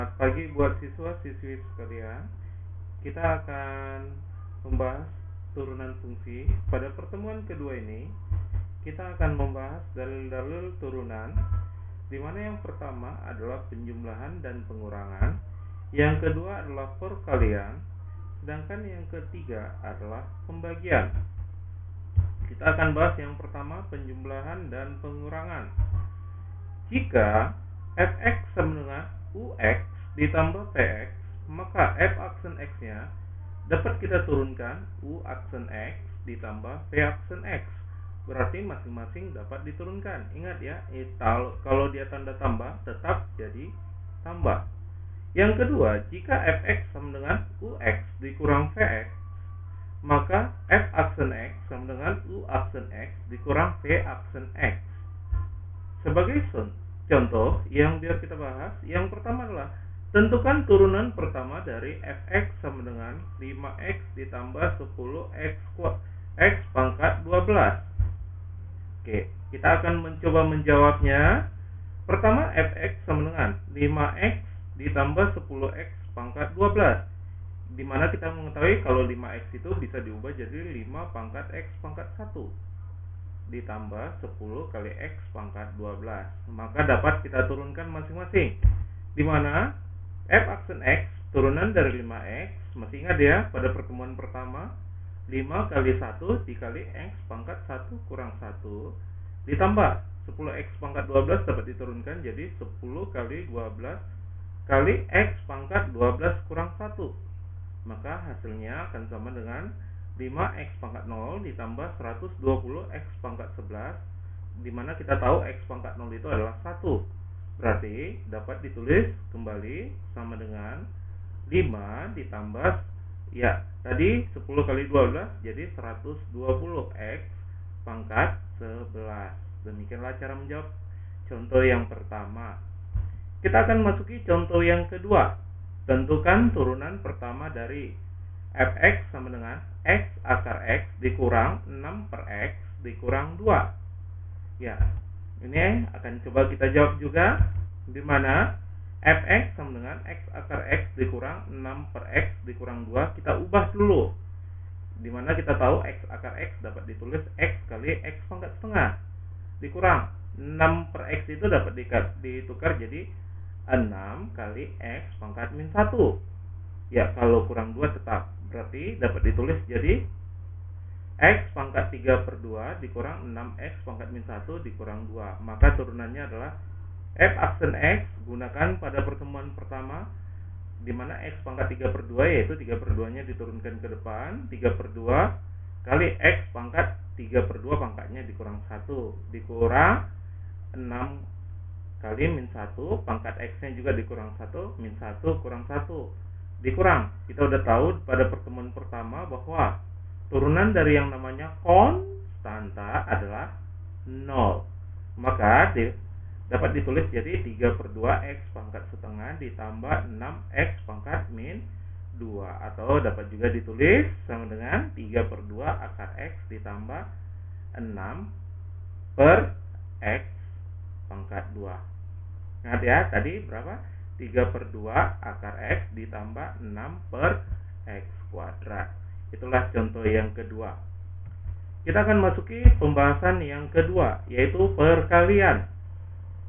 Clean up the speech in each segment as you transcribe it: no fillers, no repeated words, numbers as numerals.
Selamat pagi buat siswa-siswi sekalian. Kita akan membahas turunan fungsi. Pada pertemuan kedua ini, kita akan membahas dalil-dalil turunan, di mana yang pertama adalah penjumlahan dan pengurangan, yang kedua adalah perkalian, sedangkan yang ketiga adalah pembagian. Kita akan bahas yang pertama, penjumlahan dan pengurangan. Jika fx sama dengan ux ditambah px, maka f aksen x-nya dapat kita turunkan u aksen x ditambah p aksen x. Berarti masing-masing dapat diturunkan. Ingat ya, kalau dia tanda tambah tetap jadi tambah. Yang kedua, jika fx sama dengan ux dikurang vx, maka f aksen x sama dengan u aksen x dikurang p aksen x. Sebagai contoh yang biar kita bahas, yang pertama adalah tentukan turunan pertama dari fx sama dengan 5x ditambah 10x x pangkat 12. Oke, kita akan mencoba menjawabnya. Pertama, fx sama dengan 5x ditambah 10x pangkat 12, dimana kita mengetahui kalau 5x itu bisa diubah jadi 5 pangkat x pangkat 1 ditambah 10 kali x pangkat 12. Maka dapat kita turunkan masing-masing, dimana f aksen x turunan dari 5x, masih ingat ya pada pertemuan pertama, 5 kali 1 dikali x pangkat 1 kurang 1 ditambah 10x pangkat 12 dapat diturunkan jadi 10 kali 12 kali x pangkat 12 kurang 1. Maka hasilnya akan sama dengan 5x pangkat 0 ditambah 120 x pangkat 11, dimana kita tahu x pangkat 0 itu adalah 1. Berarti dapat ditulis kembali sama dengan 5 ditambah, ya tadi 10 kali 12 jadi 120 x pangkat 11. Demikianlah cara menjawab contoh yang pertama. Kita akan masuki contoh yang kedua. Tentukan turunan pertama dari fx sama dengan x akar x dikurang 6 per x dikurang 2. Ya, ini akan coba kita jawab juga, di mana fx sama dengan x akar x dikurang 6 per x dikurang 2 kita ubah dulu, di mana kita tahu x akar x dapat ditulis x kali x pangkat setengah dikurang 6 per x itu dapat ditukar jadi 6 kali x pangkat min 1. Ya, kalau kurang 2 tetap, berarti dapat ditulis jadi x pangkat 3 per 2 dikurang 6x pangkat min 1 dikurang 2. Maka turunannya adalah f aksen x gunakan pada pertemuan pertama, dimana x pangkat 3 per 2 yaitu 3 per 2 nya diturunkan ke depan, 3 per 2 kali x pangkat 3 per 2 pangkatnya dikurang 1 dikurang 6 kali min 1 pangkat x nya juga dikurang 1 min 1 kurang 1 dikurang. Kita udah tahu pada pertemuan pertama bahwa turunan dari yang namanya konstanta adalah 0. Maka dapat ditulis jadi 3 per 2 x pangkat setengah ditambah 6x pangkat min 2. Atau dapat juga ditulis sama dengan 3 per 2 akar x ditambah 6 per x pangkat 2. Ingat ya, tadi berapa? 3 per 2 akar x ditambah 6 per x kuadrat. Itulah contoh yang kedua. Kita akan masuki pembahasan yang kedua, yaitu perkalian,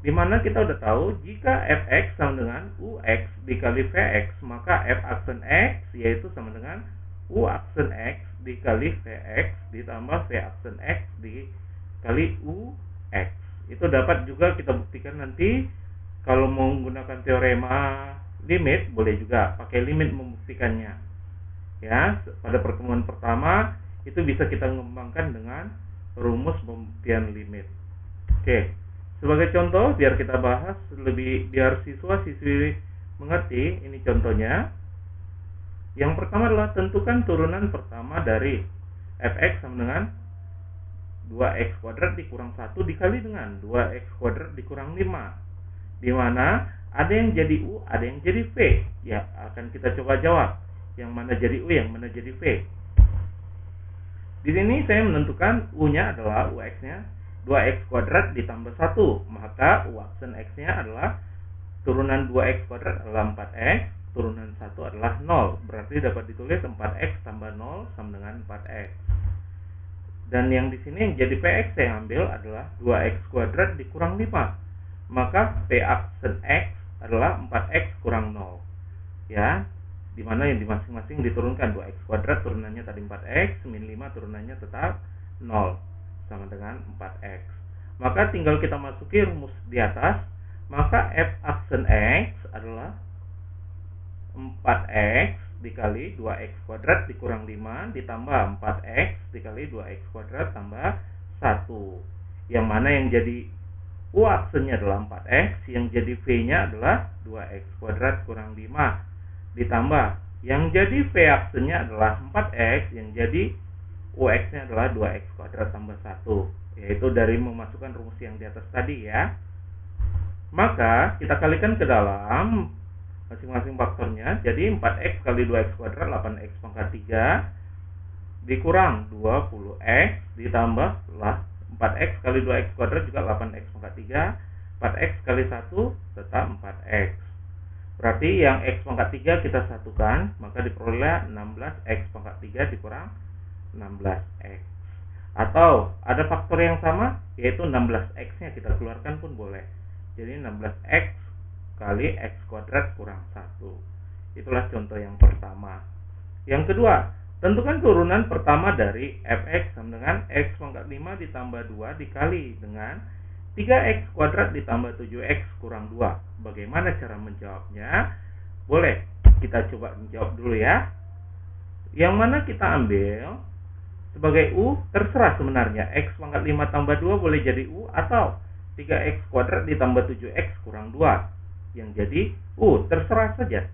dimana kita udah tahu jika fx sama dengan ux dikali vx, maka f aksen x yaitu sama dengan u aksen x dikali vx ditambah v aksen x dikali ux. Itu dapat juga kita buktikan nanti. Kalau mau menggunakan teorema limit, boleh juga pakai limit membuktikannya. Ya, pada pertemuan pertama itu bisa kita mengembangkan dengan rumus pembuktian limit. Oke, sebagai contoh biar kita bahas lebih, biar siswa-siswi mengerti, ini contohnya. Yang pertama adalah tentukan turunan pertama dari fx sama dengan 2x kuadrat dikurang 1 dikali dengan 2x kuadrat dikurang 5. Di mana ada yang jadi U, ada yang jadi V. Ya, akan kita coba jawab yang mana jadi U, yang mana jadi V. Di sini saya menentukan U-nya adalah UX-nya 2x kuadrat ditambah 1, maka U aksen X-nya adalah turunan 2x kuadrat adalah 4x, turunan 1 adalah 0. Berarti dapat ditulis 4x tambah 0 sama dengan 4x. Dan yang di sini yang jadi Px saya ambil adalah 2x kuadrat dikurang 5. Maka P aksen x adalah 4x kurang 0. Ya, dimana yang di masing-masing diturunkan 2x kuadrat turunannya tadi 4x, min 5 turunannya tetap 0 sama dengan 4x. Maka tinggal kita masuki rumus di atas, maka f aksen x adalah 4x dikali 2x kuadrat dikurang 5 ditambah 4x dikali 2x kuadrat tambah 1. Yang mana yang jadi u aksennya adalah 4x, yang jadi v-nya adalah 2x kuadrat kurang 5 ditambah yang jadi v aksennya adalah 4x, yang jadi ux-nya adalah 2x kuadrat tambah 1, yaitu dari memasukkan rumus yang di atas tadi ya. Maka kita kalikan ke dalam masing-masing faktornya. Jadi 4x kali 2x kuadrat 8x pangkat 3 dikurang 20x ditambah lah 4x kali 2x kuadrat juga 8x pangkat 3, 4x kali 1 tetap 4x. Berarti yang x pangkat 3 kita satukan, maka diperoleh 16x pangkat 3 dikurang 16x. Atau ada faktor yang sama, yaitu 16x-nya kita keluarkan pun boleh. Jadi 16x kali x kuadrat kurang 1. Itulah contoh yang pertama. Yang kedua, tentukan turunan pertama dari fx sama dengan x pangkat 5 ditambah 2 dikali dengan 3x kuadrat ditambah 7x kurang 2. Bagaimana cara menjawabnya? Boleh kita coba menjawab dulu ya. Yang mana kita ambil sebagai u, terserah sebenarnya. X pangkat 5 tambah 2 boleh jadi u, atau 3x kuadrat ditambah 7x kurang 2 yang jadi u, terserah saja.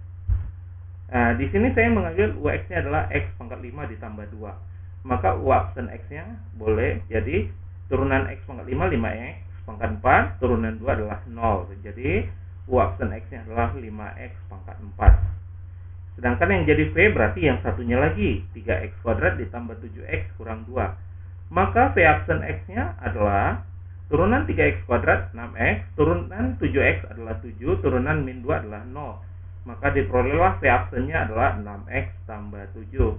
Nah, di sini saya mengambil ux-nya adalah x pangkat 5 ditambah 2. Maka u aksen x-nya boleh jadi turunan x pangkat 5 5x pangkat 4, turunan 2 adalah 0. Jadi u aksen x-nya adalah 5x pangkat 4. Sedangkan yang jadi v berarti yang satunya lagi, 3x kuadrat ditambah 7x kurang 2. Maka v aksen x-nya adalah turunan 3x kuadrat 6x, turunan 7x adalah 7, turunan min 2 adalah 0. Maka diperolehlah v aksennya adalah 6x tambah 7.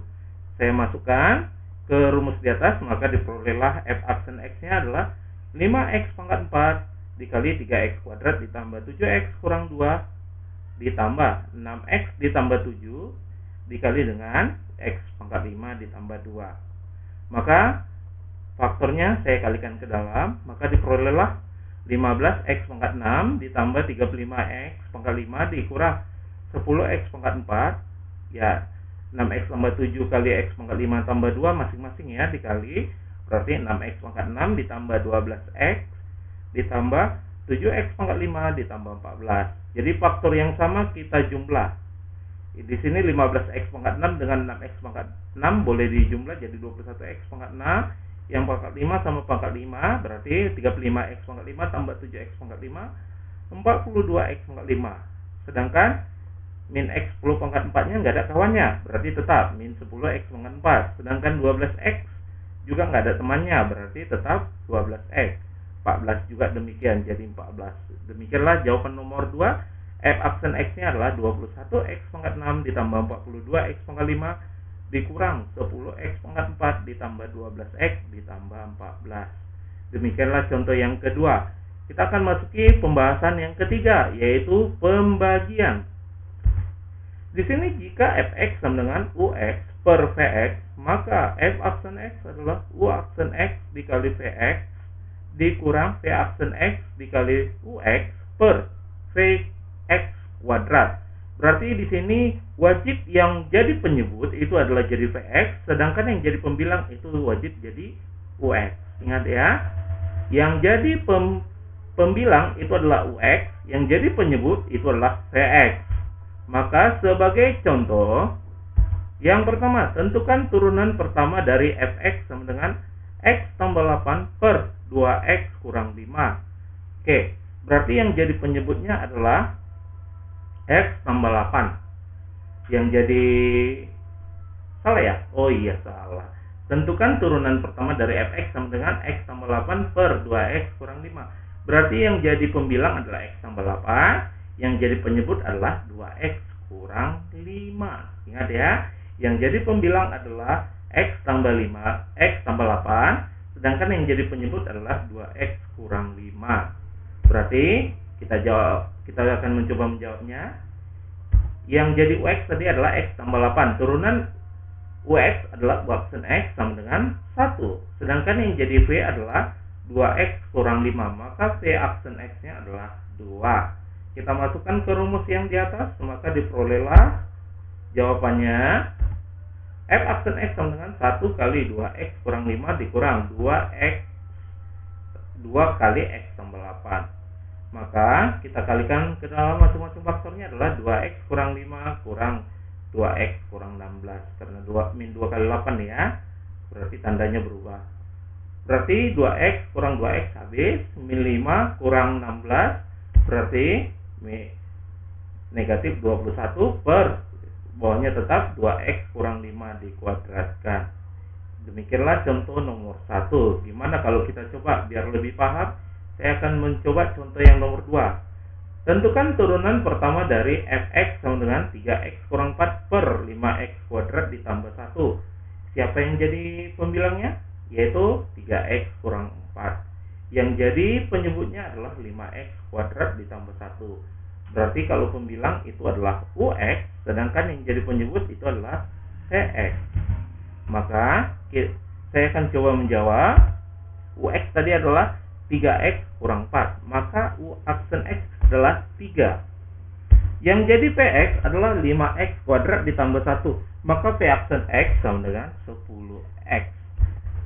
Saya masukkan ke rumus di atas, maka diperolehlah f aksen x-nya adalah 5x pangkat 4 dikali 3x kuadrat ditambah 7x kurang 2 ditambah 6x ditambah 7 dikali dengan x pangkat 5 ditambah 2. Maka faktornya saya kalikan ke dalam, maka diperolehlah 15x pangkat 6 ditambah 35x pangkat 5 dikurang 10x pangkat 4. Ya, 6x tambah 7 kali x pangkat 5 tambah 2 masing-masing ya dikali. Berarti 6x pangkat 6 ditambah 12x ditambah 7x pangkat 5 ditambah 14. Jadi faktor yang sama kita jumlah. Di sini 15x pangkat 6 dengan 6x pangkat 6 boleh dijumlah jadi 21x pangkat 6. Yang pangkat 5 sama pangkat 5 berarti 35x pangkat 5 tambah 7x pangkat 5 42x pangkat 5. Sedangkan min x 10 pangkat 4 nya nggak ada kawannya, berarti tetap min 10x pangkat 4. Sedangkan 12x juga nggak ada temannya, berarti tetap 12x. 14 juga demikian, jadi 14. Demikianlah jawaban nomor 2. F aksen x-nya adalah 21x pangkat 6 ditambah 42x pangkat 5 dikurang 10x pangkat 4 ditambah 12x ditambah 14. Demikianlah contoh yang kedua. Kita akan masuki pembahasan yang ketiga, yaitu pembagian. Di sini jika fx sama dengan ux per vx, maka f aksen x adalah u aksen x dikali vx dikurang v aksen x dikali ux per vx kuadrat. Berarti di sini wajib yang jadi penyebut itu adalah jadi vx, sedangkan yang jadi pembilang itu wajib jadi ux. Ingat ya, yang jadi pembilang itu adalah ux, yang jadi penyebut itu adalah vx. Maka sebagai contoh, yang pertama, tentukan turunan pertama dari fx sama dengan x tambah 8 per 2x kurang 5. Oke, berarti yang jadi penyebutnya adalah x tambah 8. Yang jadi salah ya? Oh iya, salah. Tentukan turunan pertama dari fx sama dengan x tambah 8 per 2x kurang 5. Berarti yang jadi pembilang adalah x tambah 8. yang jadi penyebut adalah 2x kurang 5. Ingat ya, yang jadi pembilang adalah x tambah 5, x tambah 8, sedangkan yang jadi penyebut adalah 2x kurang 5. Berarti kita akan mencoba menjawabnya. Yang jadi ux tadi adalah x tambah 8. Turunan ux adalah u aksen x sama dengan 1. Sedangkan yang jadi v adalah 2x kurang 5. Maka v aksen x-nya adalah 2. Kita masukkan ke rumus yang di atas, maka diperolehlah jawabannya f aksen x sama dengan 1 kali 2x kurang 5 dikurang 2 kali x tambah 8. Maka kita kalikan ke dalam masing-masing faktornya adalah 2x kurang 5 kurang 2x kurang 16. Karena 2 kali 8 ya, berarti tandanya berubah. Berarti 2x kurang 2x habis, min 5 kurang 16, berarti negatif 21 per bawahnya tetap 2x kurang 5 dikuadratkan. Demikianlah contoh nomor 1. Gimana kalau kita coba biar lebih paham? Saya akan mencoba contoh yang nomor 2. Tentukan turunan pertama dari fx sama dengan 3x kurang 4 per 5x kuadrat ditambah 1. Siapa yang jadi pembilangnya? Yaitu 3x kurang 4. Yang jadi penyebutnya adalah 5x kuadrat ditambah 1. Berarti kalau pembilang itu adalah ux, sedangkan yang jadi penyebut itu adalah cx. Maka saya akan coba menjawab. Ux tadi adalah 3x kurang 4. Maka u aksen x adalah 3. Yang jadi px adalah 5x kuadrat ditambah 1. Maka p aksen x sama dengan 10x.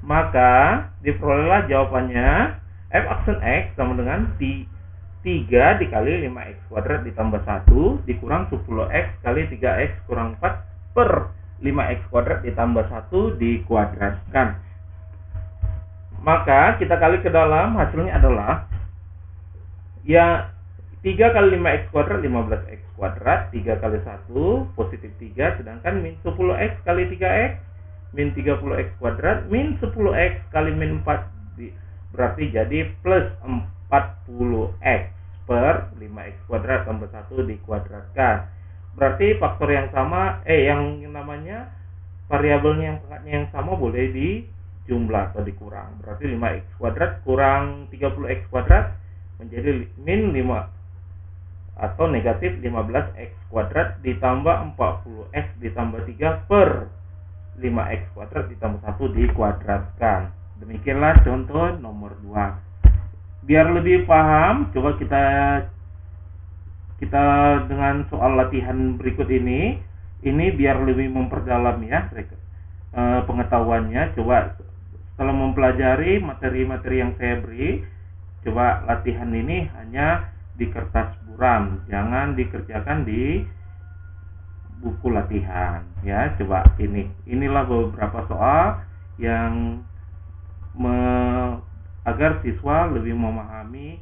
Maka diperolehlah jawabannya f aksen x sama dengan 3 dikali 5x kuadrat ditambah 1 dikurang 10x kali 3x kurang 4 per 5x kuadrat ditambah 1 dikuadratkan. Maka kita kali ke dalam, hasilnya adalah ya 3 kali 5x kuadrat 15x kuadrat, 3 kali 1 positif 3, sedangkan min 10x kali 3x min 30x kuadrat min 10x kali min 4 berarti jadi plus 40x per 5x kuadrat tambah 1 dikuadratkan. Berarti faktor yang sama, yang namanya variabelnya yang pangkatnya yang sama boleh dijumlah atau dikurang. Berarti 5x kuadrat kurang 30x kuadrat menjadi min 5 atau negatif 15x kuadrat ditambah 40x ditambah 3 per 5x kuadrat ditambah 1 dikuadratkan. Demikianlah contoh nomor 2. Biar lebih paham, coba kita dengan soal latihan berikut ini biar lebih memperdalam ya pengetahuannya. Coba setelah mempelajari materi-materi yang saya beri, coba latihan ini hanya di kertas buram, jangan dikerjakan di buku latihan ya. Coba inilah beberapa soal yang agar siswa lebih memahami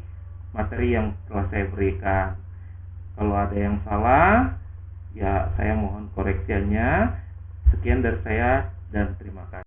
materi yang telah saya berikan. Kalau ada yang salah, ya saya mohon koreksiannya. Sekian dari saya dan terima kasih.